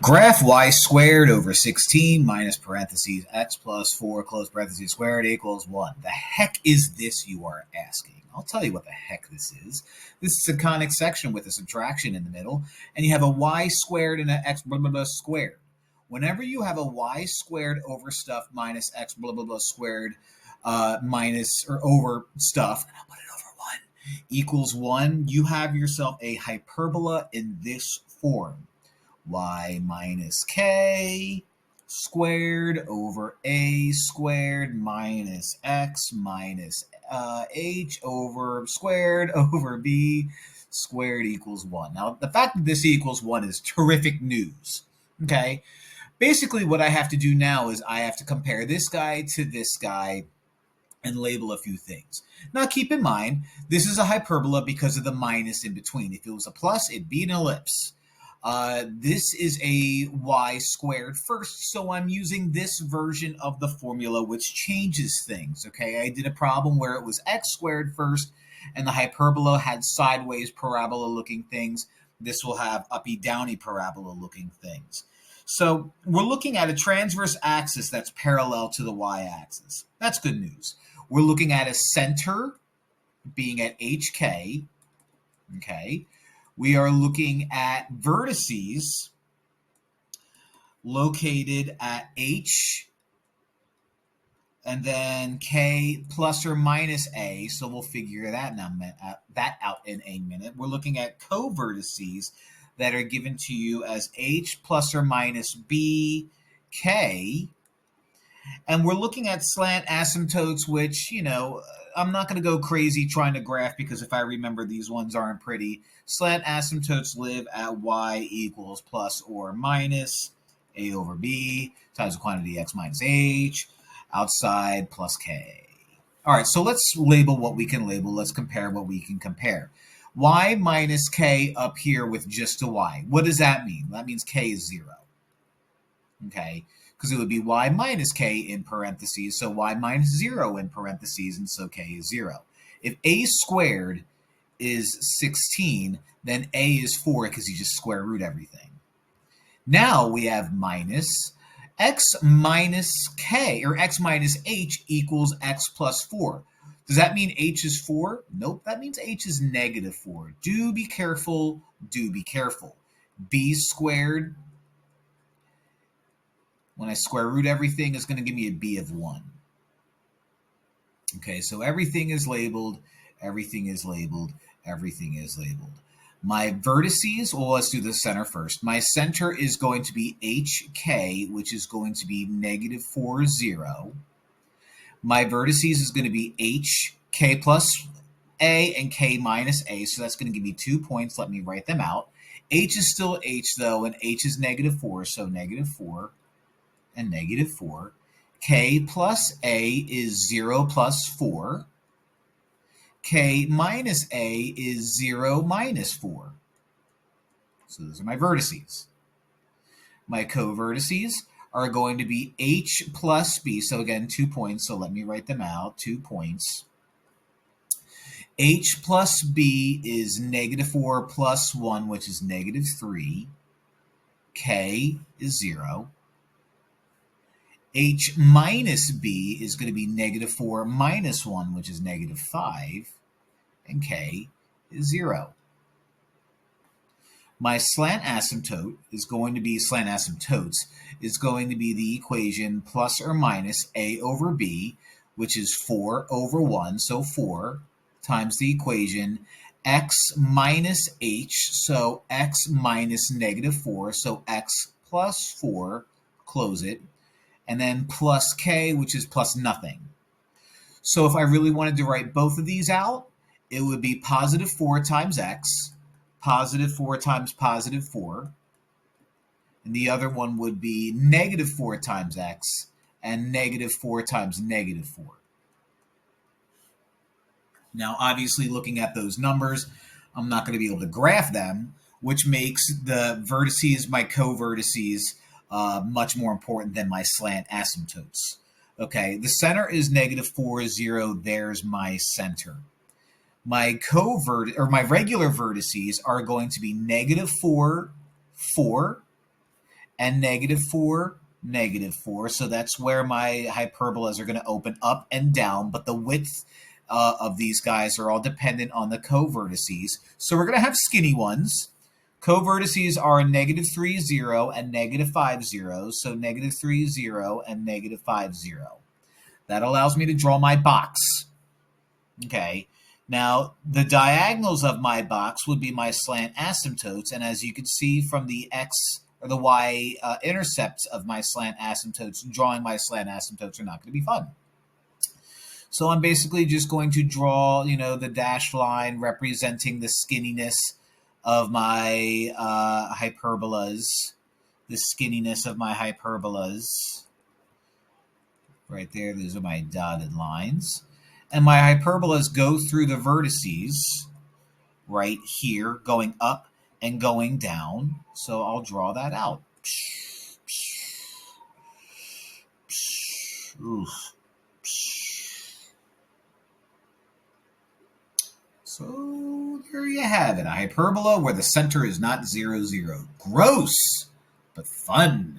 Graph y squared over 16 minus parentheses x plus 4 close parentheses squared equals 1. The heck is this, you are asking? I'll tell you what the heck this is. This is a conic section with a subtraction in the middle, and you have a y squared and an x blah, blah, blah squared. Whenever you have a y squared over stuff minus x blah, blah, blah squared minus or over stuff, and I'll put it over 1, equals 1, you have yourself a hyperbola in this form. Y minus k squared over a squared minus x minus h over squared over b squared equals 1. Now, the fact that this equals 1 is terrific news, okay? Basically, what I have to do now is I have to compare this guy to this guy and label a few things. Now, keep in mind, this is a hyperbola because of the minus in between. If it was a plus, it'd be an ellipse. This is a y squared first, so I'm using this version of the formula, which changes things, okay? I did a problem where it was x squared first, and the hyperbola had sideways parabola-looking things. This will have uppy-downy parabola-looking things. So we're looking at a transverse axis that's parallel to the y-axis. That's good news. We're looking at a center being at HK, okay? We are looking at vertices located at H and then K plus or minus A. So we'll figure that out in a minute. We're looking at co-vertices that are given to you as H plus or minus B, K. And we're looking at slant asymptotes, which, you know, I'm not going to go crazy trying to graph because if I remember, these ones aren't pretty. Slant asymptotes live at y equals plus or minus a over b times the quantity x minus h outside plus k. All right, so let's label what we can label. Let's compare what we can compare. Y minus k up here with just a y. What does that mean? That means k is 0. Okay, because it would be y minus k in parentheses, so y minus 0 in parentheses, and so k is 0. If a squared is 16, then a is 4 because you just square root everything. Now we have minus x minus k, or x minus h equals x plus 4. Does that mean h is 4? Nope, that means h is negative 4. Do be careful, do be careful. B squared, when I square root everything, is going to give me a b of 1. Okay, so everything is labeled, everything is labeled, everything is labeled. My vertices, well, let's do the center first. My center is going to be HK, which is going to be negative 4, 0. My vertices is going to be HK plus A and K minus A, so that's going to give me 2 points. Let me write them out. H is still H, though, and H is negative 4, so negative 4 and negative 4. K plus A is 0 plus 4. K minus A is 0 minus 4. So those are my vertices. My co-vertices are going to be H plus B. So again, 2 points. So let me write them out. 2 points. H plus B is negative 4 plus 1, which is negative 3. K is 0. H minus B is going to be negative 4 minus 1, which is negative 5, and K is 0. My slant asymptote is going to be, slant asymptotes is going to be the equation plus or minus A over B, which is 4 over 1, so 4 times the equation x minus h, so x minus negative 4, so x plus 4, close it, and then plus k, which is plus nothing. So if I really wanted to write both of these out, it would be positive 4 times x, positive 4 times positive 4, and the other one would be negative 4 times x, and negative 4 times negative 4. Now, obviously, looking at those numbers, I'm not going to be able to graph them, which makes the vertices, my co-vertices, much more important than my slant asymptotes. Okay, the center is negative 4, 0. There's my center. My my regular vertices are going to be negative 4, 4, and -4, -4. So that's where my hyperbolas are going to open up and down, but the width of these guys are all dependent on the covertices. So we're going to have skinny ones. Covertices are -3, 0, and -5, 0. So -3, 0, and -5, 0. That allows me to draw my box. Okay. Now, the diagonals of my box would be my slant asymptotes, and as you can see from the x or the y intercepts of my slant asymptotes, drawing my slant asymptotes are not going to be fun. So I'm basically just going to draw, the dashed line representing the skinniness of my hyperbolas. The skinniness of my hyperbolas. Right there, those are my dotted lines. And my hyperbolas go through the vertices right here, going up and going down. So I'll draw that out. Oof. So there you have it, a hyperbola where the center is not 0, 0. Gross, but fun.